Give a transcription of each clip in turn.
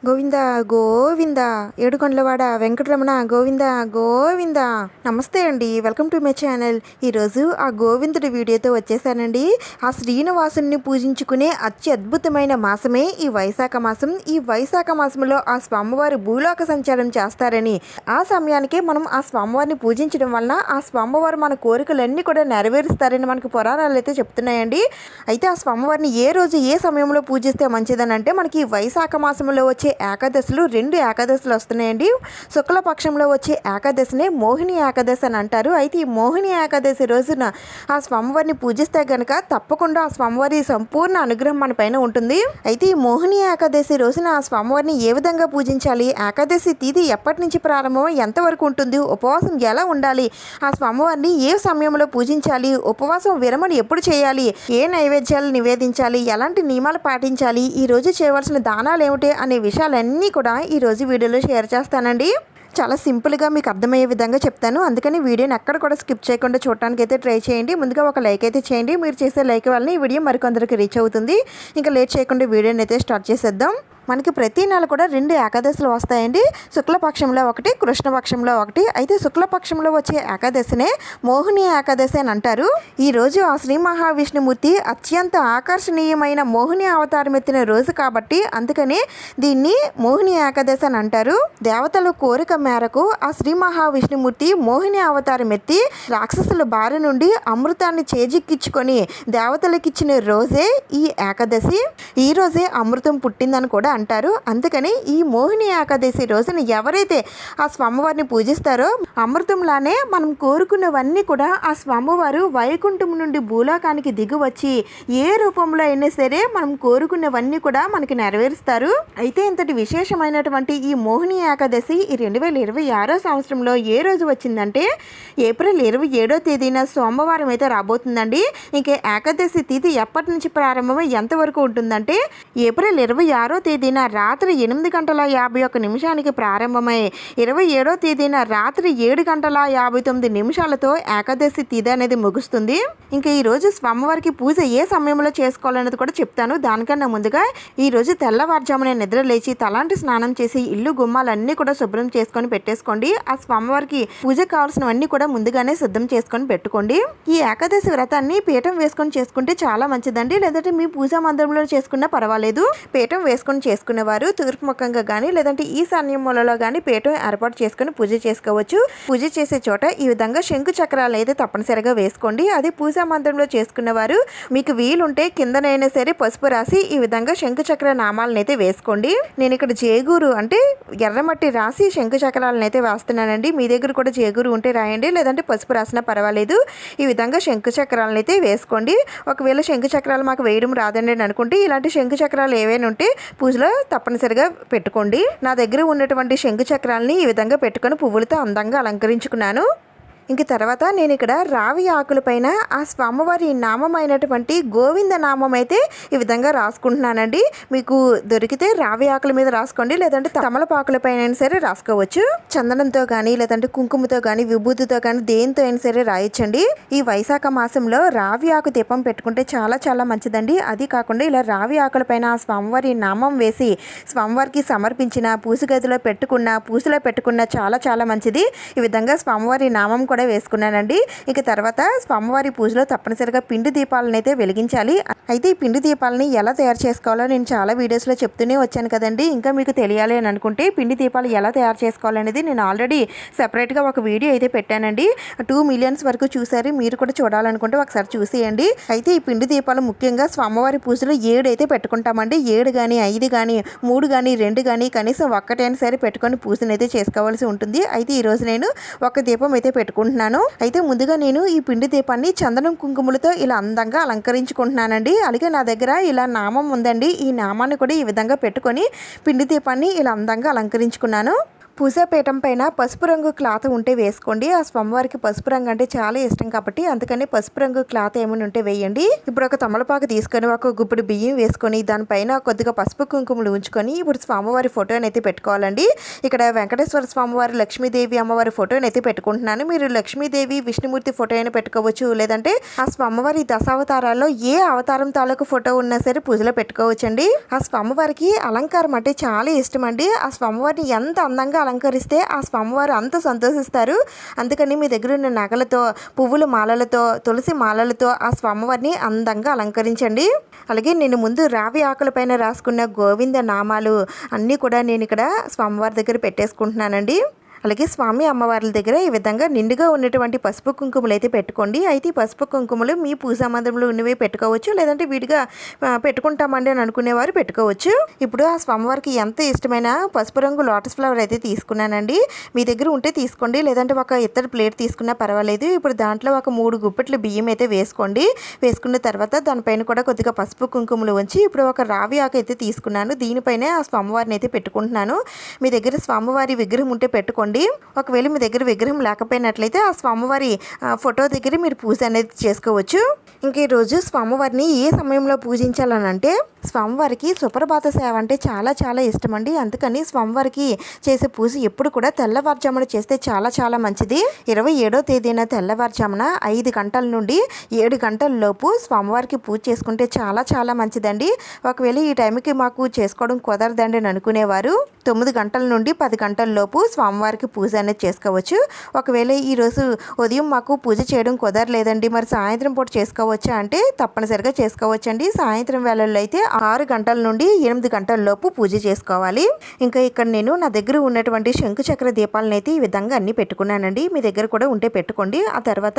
గోవింద గోవింద ఏడుకొండలవాడ వెంకటరమణ గోవింద గోవింద. నమస్తే అండి, welcome to my channel. ఈరోజు ఆ గోవిందుడి వీడియోతో వచ్చేసానండి. ఆ శ్రీనివాసుని పూజించుకునే అత్యద్భుతమైన మాసమే ఈ వైశాఖ మాసం. ఈ వైశాఖ మాసంలో ఆ స్వామివారి భూలోక సంచారం చేస్తారని, ఆ సమయానికే మనం ఆ స్వామివారిని పూజించడం వలన ఆ స్వామివారు మన కోరికలన్నీ కూడా నెరవేరుస్తారని మనకు పురాణాలు అయితే చెప్తున్నాయండి. అయితే ఆ స్వామివారిని ఏ రోజు ఏ సమయంలో పూజిస్తే మంచిదని అంటే, మనకి వైశాఖ మాసంలో వచ్చే ఏకాదశులు 2 ఏకాదశులు వస్తున్నాయండి. శుక్లపక్షంలో వచ్చే ఏకాదశినే మోహిని ఏకాదశి అని అంటారు. అయితే ఈ మోహిని ఏకాదశి రోజున ఆ స్వామివారిని పూజిస్తే కనుక తప్పకుండా ఆ స్వామివారి సంపూర్ణ అనుగ్రహం మన పైన ఉంటుంది. అయితే ఈ మోహిని ఏకాదశి రోజున ఆ స్వామివారిని ఏ విధంగా పూజించాలి, ఏకాదశి తిథి ఎప్పటి నుంచి ప్రారంభం, ఎంతవరకు ఉంటుంది, ఉపవాసం ఎలా ఉండాలి, ఆ స్వామివారిని ఏ సమయంలో పూజించాలి, ఉపవాసం విరమణ ఎప్పుడు చేయాలి, ఏ నైవేద్యాలు నివేదించాలి, ఎలాంటి నియమాలు పాటించాలి, ఈ రోజు చేయవలసిన దానాలు ఏమిటి అనే విషయాలన్నీ కూడా ఈరోజు వీడియోలో షేర్ చేస్తానండి. చాలా సింపుల్గా మీకు అర్థమయ్యే విధంగా చెప్తాను. అందుకని వీడియోని ఎక్కడ కూడా స్కిప్ చేయకుండా చూడటానికి అయితే ట్రై చేయండి. ముందుగా ఒక లైక్ అయితే చేయండి. మీరు చేసే లైక్ వల్ల ఈ వీడియో మరికొందరికి రీచ్ అవుతుంది. ఇంకా లేట్ చేయకుండా వీడియోని అయితే స్టార్ట్ చేసేద్దాం. మనకి ప్రతి నెల కూడా 2 ఏకాదశులు వస్తాయండి. శుక్లపక్షంలో ఒకటి, కృష్ణపక్షంలో ఒకటి. అయితే శుక్లపక్షంలో వచ్చే ఏకాదశినే మోహిని ఏకాదశి అని అంటారు. ఈరోజు ఆ శ్రీ మహావిష్ణుమూర్తి అత్యంత ఆకర్షణీయమైన మోహిని అవతారం ఎత్తిన రోజు కాబట్టి అందుకని దీన్ని మోహిని ఏకాదశి అని అంటారు. దేవతల కోరిక మేరకు ఆ శ్రీ మహావిష్ణుమూర్తి మోహిని అవతారం ఎత్తి రాక్షసుల బారి నుండి అమృతాన్ని చేజిక్కించుకొని దేవతలకిచ్చిన రోజే ఈ ఏకాదశి. ఈ రోజే అమృతం పుట్టిందని కూడా అంటారు. అందుకని ఈ మోహిని ఏకాదశి రోజున ఎవరైతే ఆ స్వామివారిని పూజిస్తారో అమృతంలానే మనం కోరుకున్నవన్నీ కూడా ఆ స్వామివారు వైకుంఠం నుండి భూలోకానికి దిగి వచ్చి ఏ రూపంలో అయినా సరే మనం కోరుకున్నవన్నీ కూడా మనకి నెరవేరుస్తారు. అయితే ఇంతటి విశేషమైనటువంటి ఈ మోహిని ఏకాదశి ఈ 2026 సంవత్సరంలో ఏ రోజు వచ్చిందంటే ఏప్రిల్ 27వ తేదీన సోమవారం అయితే రాబోతుందండి. ఇంకా ఏకాదశి తిథి ఎప్పటి నుంచి ప్రారంభమై ఎంతవరకు ఉంటుందంటే ఏప్రిల్ 26వ తేదీన రాత్రి 8:51 ప్రారంభమై 27వ తేదీన రాత్రి 7:59 ఏకాదశి తిథి అనేది ముగుస్తుంది. ఇంకా ఈరోజు స్వామివారికి పూజ ఏ సమయంలో చేసుకోవాలనేది కూడా చెప్తాను. దానికన్నా ముందుగా ఈరోజు తెల్లవారుజామున నిద్ర లేచి తలాంటి స్నానం చేసి ఇల్లు గుమ్మాలన్నీ కూడా శుభ్రం చేసుకొని పెట్టేసుకోండి. ఆ స్వామివారికి పూజ కావాల్సినవన్నీ కూడా ముందుగానే సిద్ధం చేసుకొని పెట్టుకోండి. ఈ ఏకాదశి వ్రతాన్ని పీఠం వేసుకొని చేసుకుంటే చాలా మంచిదండి. లేదంటే మీ పూజా మందిరంలో చేసుకున్నా పర్వాలేదు. పీఠం వేసుకొని చేసుకునేవారు తూర్పు ముఖంగా కానీ లేదంటే ఈశాన్య మూలలో కానీ పీఠం ఏర్పాటు చేసుకుని పూజ చేసుకోవచ్చు. పూజ చేసే చోట ఈ విధంగా శంకు చక్రాలు అయితే తప్పనిసరిగా వేసుకోండి. అది పూజా మందిరంలో చేసుకునేవారు మీకు వీలుంటే కిందనైనా సరే పసుపు రాసి ఈ విధంగా శంకు చక్ర నామాలను అయితే వేసుకోండి. నేను ఇక్కడ జేగూరు అంటే ఎర్రమట్టి రాసి శంకు చక్రాలను అయితే వేస్తున్నానండి. మీ దగ్గర కూడా జేగూరు ఉంటే రాయండి, లేదంటే పసుపు రాసినా పర్వాలేదు. ఈ విధంగా శంకు చక్రాలను అయితే వేసుకోండి. ఒకవేళ శంకు చక్రాలు మాకు వేయడం రాదండి అని అనుకుంటే ఇలాంటి శంకు చక్రాలు ఏవైనా ఉంటే పూజలో తప్పనిసరిగా పెట్టుకోండి. నా దగ్గర ఉన్నటువంటి శంకు చక్రాలని ఈ విధంగా పెట్టుకొని పువ్వులతో అందంగా అలంకరించుకున్నాను. ఇంక తర్వాత నేను ఇక్కడ రావి ఆకులపైన ఆ స్వామివారి నామం అయినటువంటి గోవింద నామం అయితే ఈ విధంగా రాసుకుంటున్నానండి. మీకు దొరికితే రావి ఆకుల మీద రాసుకోండి, లేదంటే తమలపాకులపైన సరే రాసుకోవచ్చు. చందనంతో కానీ లేదంటే కుంకుమతో కానీ విభూతితో కానీ దేంతో అయినా సరే రాయొచ్చండి. ఈ వైశాఖ మాసంలో రావి ఆకు దీపం పెట్టుకుంటే చాలా చాలా మంచిదండి. అది కాకుండా ఇలా రావి ఆకులపైన ఆ స్వామివారి నామం వేసి స్వామివారికి సమర్పించిన పూజగదిలో పెట్టుకున్న పూజలో పెట్టుకున్న చాలా చాలా మంచిది. ఈ విధంగా స్వామివారి నామం కూడా వేసుకున్నానండి. ఇక తర్వాత స్వామివారి పూజలో తప్పనిసరిగా పిండి దీపాలను అయితే వెలిగించాలి. అయితే ఈ పిండి దీపాలని ఎలా తయారు చేసుకోవాలో నేను చాలా వీడియోస్లో చెప్తూనే వచ్చాను కదండి. ఇంకా మీకు తెలియాలి అని అనుకుంటే పిండి దీపాలు ఎలా తయారు చేసుకోవాలనేది నేను ఆల్రెడీ సెపరేట్గా ఒక వీడియో అయితే పెట్టానండి. 2 మిలియన్స్ వరకు చూసారు. మీరు కూడా చూడాలనుకుంటే ఒకసారి చూసేయండి. అయితే ఈ పిండి దీపాలు ముఖ్యంగా స్వామివారి పూజలో 7 అయితే పెట్టుకుంటామండి. 7 కానీ 5 కానీ 3 కానీ 2 కానీ కనీసం ఒక్కటైనా సరే పెట్టుకొని పూజను అయితే చేసుకోవాల్సి ఉంటుంది. అయితే ఈరోజు నేను ఒక దీపం అయితే పెట్టుకుంటున్నాను. అయితే ముందుగా నేను ఈ పిండి దీపాన్ని చందనం కుంకుమలతో ఇలా అందంగా అలంకరించుకుంటున్నానండి. అలాగే నా దగ్గర ఇలా నామం ఉందండి. ఈ నామాన్ని కూడా ఈ విధంగా పెట్టుకొని పిండి దీపాన్ని ఇలా అందంగా అలంకరించుకున్నాను. పూజా పీఠం పైన పసుపు రంగు క్లాత్ ఉంటే వేసుకోండి. ఆ స్వామివారికి పసుపు రంగు అంటే చాలా ఇష్టం కాబట్టి అందుకని పసుపు రంగు క్లాత్ ఏమైనా ఉంటే వేయండి. ఇప్పుడు ఒక తమలపాకు తీసుకొని ఒక గుప్పిడి బియ్యం వేసుకొని దానిపైన కొద్దిగా పసుపు కుంకుమలు ఉంచుకొని ఇప్పుడు స్వామివారి ఫోటోని అయితే పెట్టుకోవాలండి. ఇక్కడ వెంకటేశ్వర స్వామివారి, లక్ష్మీదేవి అమ్మవారి ఫోటోని అయితే పెట్టుకుంటున్నాను. మీరు లక్ష్మీదేవి, విష్ణుమూర్తి ఫోటో అయినా పెట్టుకోవచ్చు, లేదంటే ఆ స్వామివారి దశావతారాల్లో ఏ అవతారం తాలూకు ఫోటో ఉన్నా సరే పూజలో పెట్టుకోవచ్చండి. ఆ స్వామివారికి అలంకారం అంటే చాలా ఇష్టం అండి. ఆ స్వామివారిని ఎంత అందంగా అలంకరిస్తే ఆ స్వామివారు అంత సంతోషిస్తారు. అందుకని మీ దగ్గర ఉన్న నగలతో, పువ్వుల మాలలతో, తులసి మాలలతో ఆ స్వామివారిని అందంగా అలంకరించండి. అలాగే నేను ముందు రావి ఆకులపైన రాసుకున్న గోవింద నామాలు అన్నీ కూడా నేను ఇక్కడ స్వామివారి దగ్గర పెట్టేసుకుంటున్నానండి. అలాగే స్వామి అమ్మవార్ల దగ్గర ఈ విధంగా నిండుగా ఉన్నటువంటి పసుపు కుంకుమలు అయితే పెట్టుకోండి. అయితే ఈ పసుపు కుంకుమలు మీ పూజా మందిరంలో ఉన్నవి పెట్టుకోవచ్చు, లేదంటే విడిగా పెట్టుకుంటామండి అని అనుకునేవారు పెట్టుకోవచ్చు. ఇప్పుడు ఆ స్వామివారికి ఎంత ఇష్టమైన పసుపు రంగు లోటస్ ఫ్లవర్ అయితే తీసుకున్నానండి. మీ దగ్గర ఉంటే తీసుకోండి, లేదంటే ఒక ఇత్తడి ప్లేట్ తీసుకున్నా పర్వాలేదు. ఇప్పుడు దాంట్లో ఒక 3 గుప్పెట్ల బియ్యం అయితే వేసుకోండి. వేసుకున్న తర్వాత దానిపైన కూడా కొద్దిగా పసుపు కుంకుమలు ఉంచి ఇప్పుడు ఒక రావి ఆకు అయితే తీసుకున్నాను. దీనిపైనే ఆ స్వామివారిని అయితే పెట్టుకుంటున్నాను. మీ దగ్గర స్వామివారి విగ్రహం ఉంటే పెట్టుకోండి. ఒకవేళ మీ దగ్గర విగ్రహం లేకపోయినట్లయితే ఆ స్వామివారి ఫోటో దగ్గర మీరు పూజ అనేది చేసుకోవచ్చు. ఇంక ఈరోజు స్వామివారిని ఏ సమయంలో పూజించాలని అంటే స్వామివారికి సుప్రభాత సేవ అంటే చాలా చాలా ఇష్టం అండి. అందుకని స్వామివారికి చేసే పూజ ఎప్పుడు కూడా తెల్లవారుజామున చేస్తే చాలా చాలా మంచిది. 27వ తేదీన తెల్లవారుజామున 5 గంటల నుండి 7 గంటల లోపు స్వామివారికి పూజ చేసుకుంటే చాలా చాలా మంచిదండి. ఒకవేళ ఈ టైంకి మాకు చేసుకోవడం కుదరదండి అని అనుకునేవారు 9 గంటల నుండి 10 గంటల లోపు స్వామివారికి పూజ అనేది చేసుకోవచ్చు. ఒకవేళ ఈరోజు ఉదయం మాకు పూజ చేయడం కుదరలేదండి, మరి సాయంత్రం పూట చేసుకోవచ్చా అంటే తప్పనిసరిగా చేసుకోవచ్చండి. సాయంత్రం వేళల్లో అయితే 6 గంటల నుండి 8 గంటల లోపు పూజ చేసుకోవాలి. ఇంకా ఇక్కడ నేను నా దగ్గర ఉన్నటువంటి శంకు చక్ర దీపాలను అయితే ఈ విధంగా అన్ని పెట్టుకున్నానండి. మీ దగ్గర కూడా ఉంటే పెట్టుకోండి. ఆ తర్వాత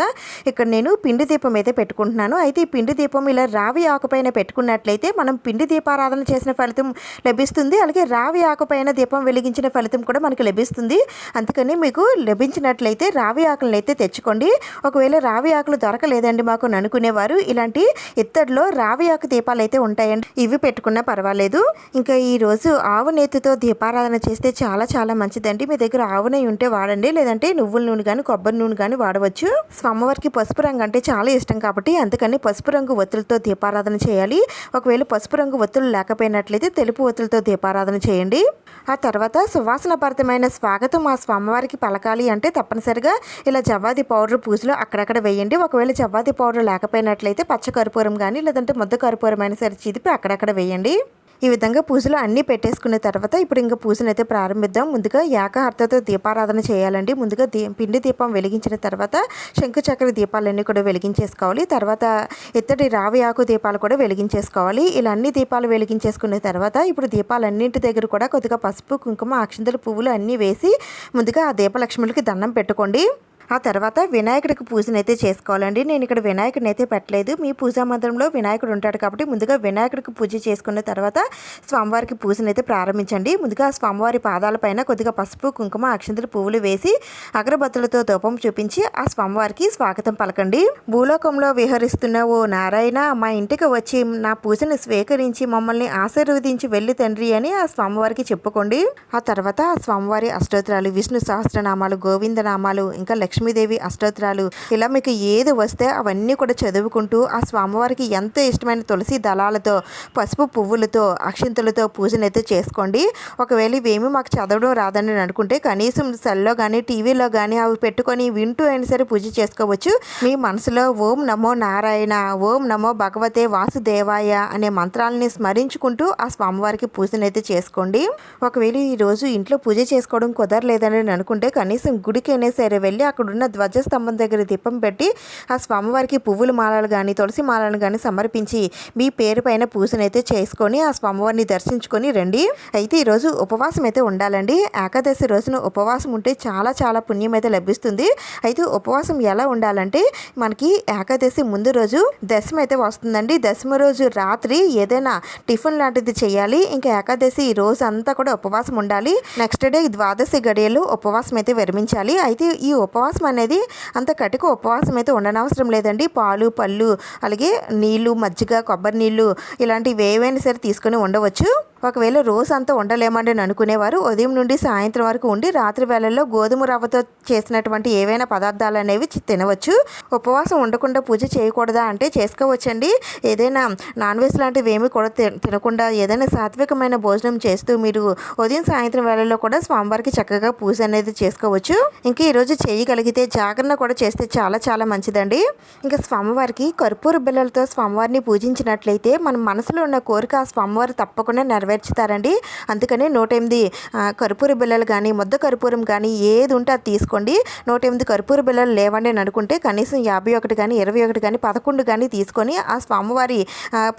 ఇక్కడ నేను పిండి దీపం అయితే పెట్టుకుంటున్నాను. అయితే ఈ పిండి దీపం ఇలా రావి ఆకుపైన పెట్టుకున్నట్లయితే మనం పిండి దీపారాధన చేసిన ఫలితం లభిస్తుంది. అలాగే రావి ఆకుపైన దీపం వెలిగించిన ఫలితం కూడా మనకు లభిస్తుంది. అందుకని మీకు లభించినట్లయితే రావి ఆకులను అయితే తెచ్చుకోండి. ఒకవేళ రావి ఆకులు దొరకలేదండి మాకు అనుకునేవారు ఇలాంటి ఇత్తడిలో రావి ఆకు దీపాలు అయితే ఉంటాయండి, ఇవి పెట్టుకున్నా పర్వాలేదు. ఇంకా ఈరోజు ఆవు నేతితో దీపారాధన చేస్తే చాలా చాలా మంచిదండి. మీ దగ్గర ఆవు నెయ్యి ఉంటే వాడండి, లేదంటే నువ్వుల నూనె కానీ కొబ్బరి నూనె కానీ వాడవచ్చు. స్వామివారికి పసుపు రంగు అంటే చాలా ఇష్టం కాబట్టి అందుకని పసుపు రంగు ఒత్తులతో దీపారాధన చేయాలి. ఒకవేళ పసుపు రంగు ఒత్తులు లేకపోయినట్లయితే తెలుపు ఒత్తులతో దీపారాధన చేయండి. ఆ తర్వాత సువాసన భరితమైన స్వాగతం ఆ స్వామివారికి పలకాలి అంటే తప్పనిసరిగా ఇలా జవ్వాది పౌడర్ పూజలో అక్కడక్కడ వేయండి. ఒకవేళ జవ్వాది పౌడర్ లేకపోయినట్లయితే పచ్చ కర్పూరం కానీ లేదంటే ముద్ద కర్పూరం అయినా సరే చిదిపి అక్కడక్కడ వేయండి. ఈ విధంగా పూజలు అన్నీ పెట్టేసుకున్న తర్వాత ఇప్పుడు ఇంకా పూజను అయితే ప్రారంభిద్దాం. ముందుగా ఏకహారతతో దీపారాధన చేయాలండి. ముందుగా పిండి దీపం వెలిగించిన తర్వాత శంకు చక్ర దీపాలన్నీ కూడా వెలిగించేసుకోవాలి. తర్వాత ఇత్తడి రావి ఆకు దీపాలు కూడా వెలిగించేసుకోవాలి. ఇలా అన్ని దీపాలు వెలిగించేసుకున్న తర్వాత ఇప్పుడు దీపాలన్నింటి దగ్గర కూడా కొద్దిగా పసుపు, కుంకుమ, అక్షంతలు, పువ్వులు అన్నీ వేసి ముందుగా ఆ దీపలక్ష్ములకి దండం పెట్టుకోండి. ఆ తర్వాత వినాయకుడికి పూజను అయితే చేసుకోవాలండి. నేను ఇక్కడ వినాయకుడిని అయితే పెట్టలేదు. మీ పూజా మందిరంలో వినాయకుడు ఉంటాడు కాబట్టి ముందుగా వినాయకుడికి పూజ చేసుకున్న తర్వాత స్వామివారికి పూజను అయితే ప్రారంభించండి. ముందుగా స్వామివారి పాదాలపైన కొద్దిగా పసుపు, కుంకుమ, అక్షంతలు, పువ్వులు వేసి అగరబత్తులతో ధూపం చూపించి ఆ స్వామివారికి స్వాగతం పలకండి. భూలోకంలో విహరిస్తున్న ఓ నారాయణ, మా ఇంటికి వచ్చి నా పూజను స్వీకరించి మమ్మల్ని ఆశీర్వదించి వెళ్ళి తండ్రి అని ఆ స్వామివారికి చెప్పుకోండి. ఆ తర్వాత ఆ స్వామివారి అష్టోత్తరాలు, విష్ణు సహస్రనామాలు, గోవిందనామాలు, ఇంకా లక్ష్మీదేవి అష్టోత్తరాలు, ఇలా మీకు ఏది వస్తే అవన్నీ కూడా చదువుకుంటూ ఆ స్వామివారికి ఎంతో ఇష్టమైన తులసి దళాలతో, పసుపు పువ్వులతో, అక్షింతలతో పూజనైతే చేసుకోండి. ఒకవేళ ఇవేమి మాకు చదవడం రాదని అనుకుంటే కనీసం సెల్లో కానీ టీవీలో కానీ అవి పెట్టుకొని వింటూ అయినా సరే పూజ చేసుకోవచ్చు. మీ మనసులో ఓం నమో నారాయణ, ఓం నమో భగవతే వాసుదేవాయ అనే మంత్రాలని స్మరించుకుంటూ ఆ స్వామివారికి పూజనైతే చేసుకోండి. ఒకవేళ ఈరోజు ఇంట్లో పూజ చేసుకోవడం కుదరలేదని అనుకుంటే కనీసం గుడికైనా సరే వెళ్ళి అక్కడున్న ధ్వజస్తంభం దగ్గర దీపం పెట్టి ఆ స్వామివారికి పువ్వుల మాలలు కానీ తులసి మాలను కానీ సమర్పించి మీ పేరు పైన పూజనైతే చేసుకొని ఆ స్వామివారిని దర్శించుకొని రండి. అయితే ఈరోజు ఉపవాసం అయితే ఉండాలండి. ఏకాదశి రోజున ఉపవాసం ఉంటే చాలా చాలా పుణ్యం అయితే లభిస్తుంది. అయితే ఉపవాసం ఎలా ఉండాలంటే మనకి ఏకాదశి ముందు రోజు దశమి అయితే వస్తుందండి. దశమి రోజు రాత్రి ఏదైనా టిఫిన్ లాంటిది చేయాలి. ఇంకా ఏకాదశి ఈ రోజు అంతా కూడా ఉపవాసం ఉండాలి. నెక్స్ట్ డే ద్వాదశి గడియలు ఉపవాసం అయితే విరమించాలి. అయితే ఈ ఉపవాసం అనేది అంత కటిక ఉపవాసం అయితే ఉండనవసరం లేదండి. పాలు, పళ్ళు, అలాగే నీళ్లు, మజ్జిగ, కొబ్బరి నీళ్లు ఇలాంటివి ఏవైనా సరే తీసుకొని ఉండవచ్చు. ఒకవేళ రోజు అంతా ఉండలేమండి అని అనుకునేవారు ఉదయం నుండి సాయంత్రం వరకు ఉండి రాత్రి వేళల్లో గోధుమ రవ్వతో చేసినటువంటి ఏవైనా పదార్థాలు అనేవి తినవచ్చు. ఉపవాసం ఉండకుండా పూజ చేయకూడదా అంటే చేసుకోవచ్చండి. ఏదైనా నాన్ వెజ్ లాంటివి ఏమి కూడా తినకుండా ఏదైనా సాత్వికమైన భోజనం చేస్తూ మీరు ఉదయం సాయంత్రం వేళల్లో కూడా స్వామివారికి చక్కగా పూజ అనేది చేసుకోవచ్చు. ఇంకా ఈరోజు చేయగలిగితే జాగరణ కూడా చేస్తే చాలా చాలా మంచిదండి. ఇంకా స్వామివారికి కర్పూర బిళ్ళలతో స్వామివారిని పూజించినట్లయితే మన మనసులో ఉన్న కోరిక ఆ స్వామివారు తప్పకుండా నెరవేర్చుతారండి. అందుకని 108 కర్పూర బిళ్ళలు కానీ ముద్ద కర్పూరం కానీ ఏది ఉంటే అది తీసుకోండి. 108 కర్పూర బిళ్ళలు లేవండి అని అనుకుంటే కనీసం 51 కానీ 21 కానీ 11 కానీ తీసుకొని ఆ స్వామివారి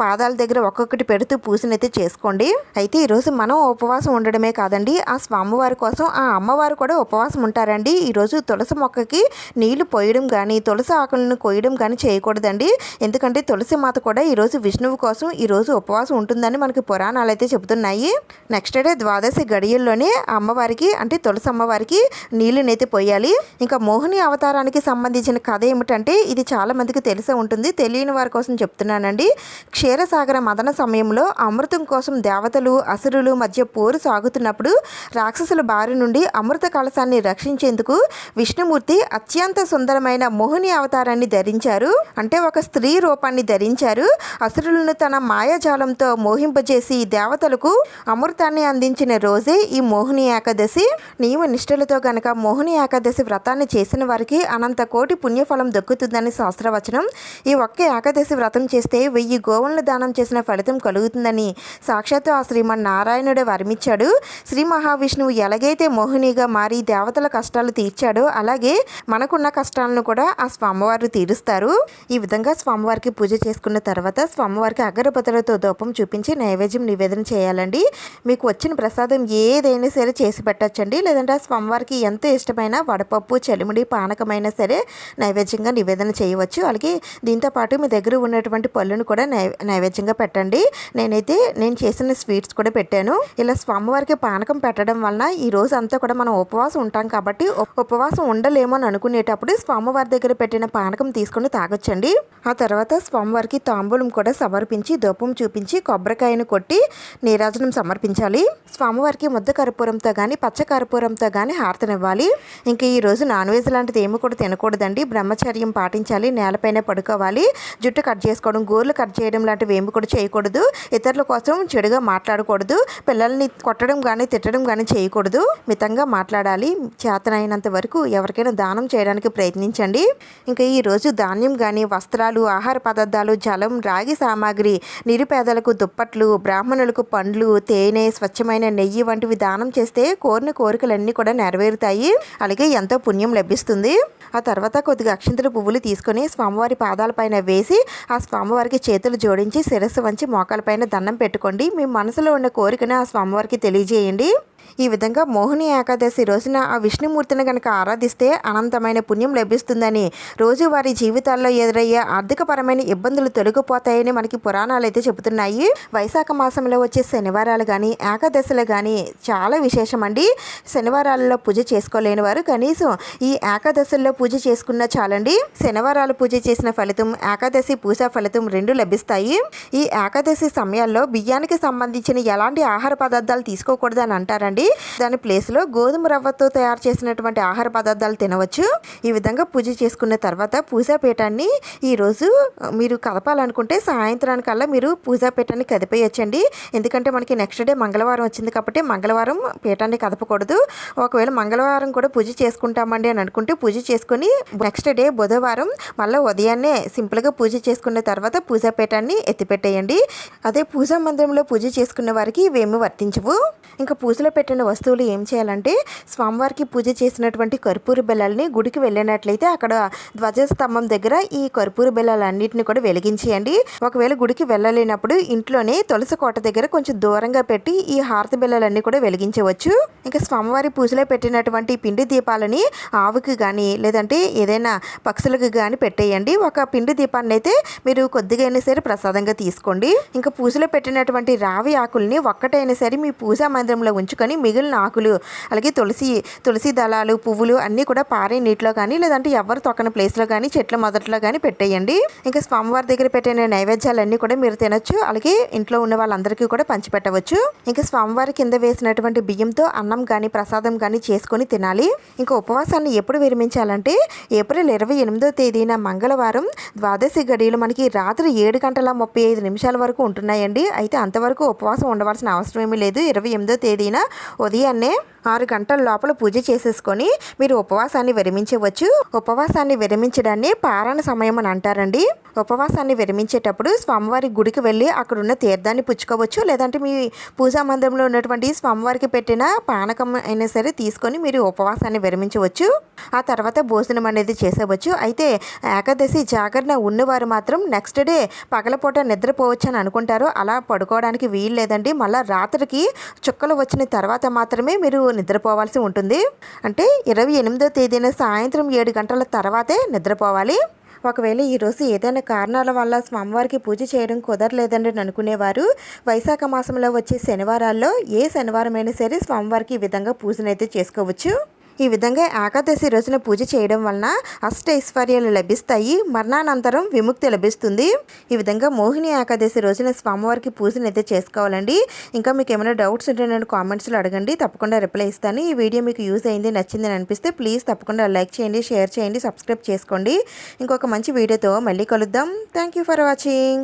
పాదాల దగ్గర ఒక్కొక్కటి పెడుతూ పూజనైతే చేసుకోండి. అయితే ఈరోజు మనం ఉపవాసం ఉండడమే కాదండి, ఆ స్వామివారి కోసం ఆ అమ్మవారు కూడా ఉపవాసం ఉంటారండి. ఈరోజు తులసి మొక్కకి నీళ్లు పోయడం కానీ తులసి ఆకులను కోయడం కానీ చేయకూడదండి. ఎందుకంటే తులసి మాత కూడా ఈరోజు విష్ణువు కోసం ఈరోజు ఉపవాసం ఉంటుందని మనకి పురాణాలు అయితే చెబుతున్నాయి. నెక్స్ట్ డే ద్వాదశి గడియల్లోనే అమ్మవారికి అంటే తులసి అమ్మవారికి నీళ్ళనైతే పోయాలి. ఇంకా మోహిని అవతారానికి సంబంధించిన కథ ఏమిటంటే ఇది చాలా మందికి తెలిసే ఉంటుంది, తెలియని వారి కోసం చెప్తున్నానండి. క్షీరసాగర మదన సమయంలో అమృతం కోసం దేవతలు అసురులు మధ్య పోరు సాగుతున్నప్పుడు రాక్షసుల బారి నుండి అమృత కలశాన్ని రక్షించేందుకు విష్ణుమూర్తి అత్యంత సుందరమైన మోహిని అవతారాన్ని ధరించారు. అంటే ఒక స్త్రీ రూపాన్ని ధరించారు. అసురులను తన మాయాజాలంతో మోహింపజేసి దేవతలకు అమృతాన్ని అందించిన రోజే ఈ మోహిని ఏకాదశి. నియమ నిష్ఠలతో గనక మోహిని ఏకాదశి వ్రతాన్ని చేసిన వారికి అనంత కోటి పుణ్యఫలం దక్కుతుందని శాస్త్రవచనం. ఈ ఒక్క ఏకాదశి వ్రతం చేస్తే 1000 గోవులను దానం చేసిన ఫలితం కలుగుతుందని సాక్షాత్తు ఆ శ్రీమన్నారాయణుడే వరమిచ్చాడు. శ్రీ మహావిష్ణువు ఎలాగైతే మోహినిగా మారి దేవతల కష్టాలు తీర్చాడో అలాగే మనకున్న కష్టాలను కూడా ఆ స్వామివారు తీరుస్తారు. ఈ విధంగా స్వామివారికి పూజ చేసుకున్న తర్వాత స్వామివారికి అగరబత్తులతో ధూపం చూపించి నైవేద్యం నివేదన చేయాలండి. మీకు వచ్చిన ప్రసాదం ఏదైనా సరే చేసి పెట్టచ్చండి. లేదంటే స్వామివారికి ఎంతో ఇష్టమైన వడపప్పు చలిమిడి పానకమైనా సరే నైవేద్యంగా నివేదన చేయవచ్చు. అలాగే దీంతోపాటు మీ దగ్గర ఉన్నటువంటి పళ్ళును కూడా నైవేద్యంగా పెట్టండి. నేను చేసిన స్వీట్స్ కూడా పెట్టాను. ఇలా స్వామివారికి పానకం పెట్టడం వలన ఈ రోజు అంతా కూడా మనం ఉపవాసం ఉంటాం కాబట్టి ఉపవాసం ఉండలేమో అని అనుకునేటప్పుడు స్వామివారి దగ్గర పెట్టిన పానకం తీసుకొని తాగొచ్చండి. ఆ తర్వాత స్వామివారికి తాంబూలం కూడా సమర్పించి ధూపం చూపించి కొబ్బరికాయను కొట్టి నీరాజనం సమర్పించాలి. స్వామివారికి ముద్ద కర్పూరంతో కానీ పచ్చ కర్పూరంతో కానీ హారతనివ్వాలి. ఇంకా ఈరోజు నాన్ వెజ్ లాంటిది ఏమి కూడా తినకూడదండి. బ్రహ్మచర్యం పాటించాలి. నేలపైన పడుకోవాలి. జుట్టు కట్ చేసుకోవడం గోర్లు కట్ చేయడం లాంటివి ఏమి కూడా చేయకూడదు. ఇతరుల కోసం చెడుగా మాట్లాడకూడదు. పిల్లల్ని కొట్టడం కానీ తిట్టడం కానీ చేయకూడదు. మితంగా మాట్లాడాలి. చేతనైనంత వరకు ఎవరికైనా దానం చేయడానికి ప్రయత్నించండి. ఇంకా ఈరోజు ధాన్యం కానీ వస్త్రాలు ఆహార పదార్థాలు జలం రాగి సామాగ్రి నిరుపేదలకు దుప్పట్లు బ్రాహ్మణులకు పండ్లు తేనె స్వచ్ఛమైన నెయ్యి వంటివి దానం చేస్తే కోరిన కోరికలన్నీ కూడా నెరవేరుతాయి. అలాగే ఎంతో పుణ్యం లభిస్తుంది. ఆ తర్వాత కొద్దిగా అక్షింతలు పువ్వులు తీసుకొని స్వామివారి పాదాలపైన వేసి ఆ స్వామివారికి చేతులు జోడించి శిరస్సు వంచి మోకాలపైన దండం పెట్టుకోండి. మీ మనసులో ఉన్న కోరికను ఆ స్వామివారికి తెలియజేయండి. ఈ విధంగా మోహిని ఏకాదశి రోజున ఆ విష్ణుమూర్తిని కనుక ఆరాధిస్తే అనంతమైన పుణ్యం లభిస్తుందని రోజు వారి జీవితాల్లో ఎదురయ్యే ఆర్థికపరమైన ఇబ్బందులు తొలగిపోతాయని మనకి పురాణాలు అయితే చెబుతున్నాయి. వైశాఖ మాసంలో వచ్చే శనివారాలు కానీ ఏకాదశిలు కానీ చాలా విశేషమండి. శనివారాలలో పూజ చేసుకోలేని వారు కనీసం ఈ ఏకాదశుల్లో పూజ చేసుకున్నా చాలండి. శనివారాలు పూజ చేసిన ఫలితం ఏకాదశి పూజ ఫలితం 2 లభిస్తాయి. ఈ ఏకాదశి సమయాల్లో బియ్యానికి సంబంధించిన ఎలాంటి ఆహార పదార్థాలు తీసుకోకూడదు అని అంటారండి. దాని ప్లేస్లో గోధుమ రవ్వతో తయారు చేసినటువంటి ఆహార పదార్థాలు తినవచ్చు. ఈ విధంగా పూజ చేసుకున్న తర్వాత పూజాపీఠాన్ని ఈరోజు మీరు కదపాలనుకుంటే సాయంత్రానికల్లా మీరు పూజాపీఠాన్ని కదిపేయచ్చండి. ఎందుకంటే మనకి నెక్స్ట్ డే మంగళవారం వచ్చింది కాబట్టి మంగళవారం పీఠాన్ని కదపకూడదు. ఒకవేళ మంగళవారం కూడా పూజ చేసుకుంటామండి అని అనుకుంటే పూజ చేసుకుని నెక్స్ట్ డే బుధవారం మళ్ళీ ఉదయాన్నే సింపుల్గా పూజ చేసుకున్న తర్వాత పూజాపీఠాన్ని ఎత్తిపెట్టేయండి. అదే పూజా మందిరంలో పూజ చేసుకున్న వారికి ఇవేమీ వర్తించవు. ఇంకా పూజలో పెట్టిన వస్తువులు ఏం చేయాలంటే స్వామివారికి పూజ చేసినటువంటి కర్పూర బెల్లాలని గుడికి వెళ్ళినట్లయితే అక్కడ ధ్వజస్తంభం దగ్గర ఈ కర్పూర బెల్లాలన్నింటినీ కూడా వెలిగించేయండి. ఒకవేళ గుడికి వెళ్ళలేనప్పుడు ఇంట్లోనే తులసి కోట దగ్గర కొంచెం దూరంగా పెట్టి ఈ హారతి బెల్లాలన్నీ కూడా వెలిగించవచ్చు. ఇంకా స్వామివారి పూజలో పెట్టినటువంటి పిండి దీపాలని ఆవుకి కానీ లేదంటే ఏదైనా పక్షులకు కానీ పెట్టేయండి. ఒక పిండి దీపాన్ని అయితే మీరు కొద్దిగా అయినా సరే ప్రసాదంగా తీసుకోండి. ఇంకా పూజలో పెట్టినటువంటి రావి ఆకుల్ని ఒక్కటైనా సరే మీ పూజా మందిరంలో ఉంచుకొని చేసుకొని మిగిలిన ఆకులు అలాగే తులసి దళాలు పువ్వులు అన్నీ కూడా పారే నీటిలో కానీ లేదంటే ఎవరు తొక్కని ప్లేస్లో కానీ చెట్ల మొదట్లో కానీ పెట్టేయండి. ఇంకా స్వామివారి దగ్గర పెట్టిన నైవేద్యాలన్నీ కూడా మీరు తినొచ్చు. అలాగే ఇంట్లో ఉన్న వాళ్ళందరికీ కూడా పంచిపెట్టవచ్చు. ఇంకా స్వామివారి కింద వేసినటువంటి బియ్యంతో అన్నం కానీ ప్రసాదం కానీ చేసుకొని తినాలి. ఇంకా ఉపవాసాన్ని ఎప్పుడు విరమించాలంటే ఏప్రిల్ 28వ తేదీన మంగళవారం ద్వాదశి గడియలు మనకి రాత్రి 7:35 వరకు ఉంటున్నాయండి. అయితే అంతవరకు ఉపవాసం ఉండవలసిన అవసరం ఏమీ లేదు. 28వ తేదీన ఉదయాన్నే 6 గంటల లోపల పూజ చేసేసుకొని మీరు ఉపవాసాన్ని విరమించవచ్చు. ఉపవాసాన్ని విరమించడాన్ని పారణ సమయం అని అంటారండి. ఉపవాసాన్ని విరమించేటప్పుడు స్వామివారి గుడికి వెళ్ళి అక్కడున్న తీర్థాన్ని పుచ్చుకోవచ్చు. లేదంటే మీ పూజా మందిరంలో ఉన్నటువంటి స్వామివారికి పెట్టిన పానకం అయినా సరే తీసుకొని మీరు ఉపవాసాన్ని విరమించవచ్చు. ఆ తర్వాత భోజనం అనేది చేసేవచ్చు. అయితే ఏకాదశి జాగరణ ఉన్నవారు మాత్రం నెక్స్ట్ డే పగలపూట నిద్రపోవచ్చు అని అనుకుంటారు. అలా పడుకోవడానికి వీలు లేదండి. మళ్ళీ రాత్రికి చుక్కలు వచ్చిన తర్వాత మాత్రమే మీరు నిద్రపోవాల్సి ఉంటుంది. అంటే 28వ తేదీన సాయంత్రం 7 గంటల తర్వాతే నిద్రపోవాలి. ఒకవేళ ఈరోజు ఏదైనా కారణాల వల్ల స్వామివారికి పూజ చేయడం కుదరలేదండి అనుకునేవారు వైశాఖ మాసంలో వచ్చే శనివారాల్లో ఏ శనివారమైనా సరే స్వామివారికి ఈ విధంగా పూజనైతే చేసుకోవచ్చు. ఈ విధంగా ఏకాదశి రోజున పూజ చేయడం వలన అష్టైశ్వర్యాలు లభిస్తాయి. మరణానంతరం విముక్తి లభిస్తుంది. ఈ విధంగా మోహిని ఏకాదశి రోజున స్వామివారికి పూజను అయితే చేసుకోవాలండి. ఇంకా మీకు ఏమైనా డౌట్స్ ఉంటే నేను కామెంట్స్లో అడగండి, తప్పకుండా రిప్లై ఇస్తాను. ఈ వీడియో మీకు యూజ్ అయింది, నచ్చింది అని అనిపిస్తే ప్లీజ్ తప్పకుండా లైక్ చేయండి, షేర్ చేయండి, సబ్స్క్రైబ్ చేసుకోండి. ఇంకొక మంచి వీడియోతో మళ్ళీ కలుద్దాం. Thank you for watching.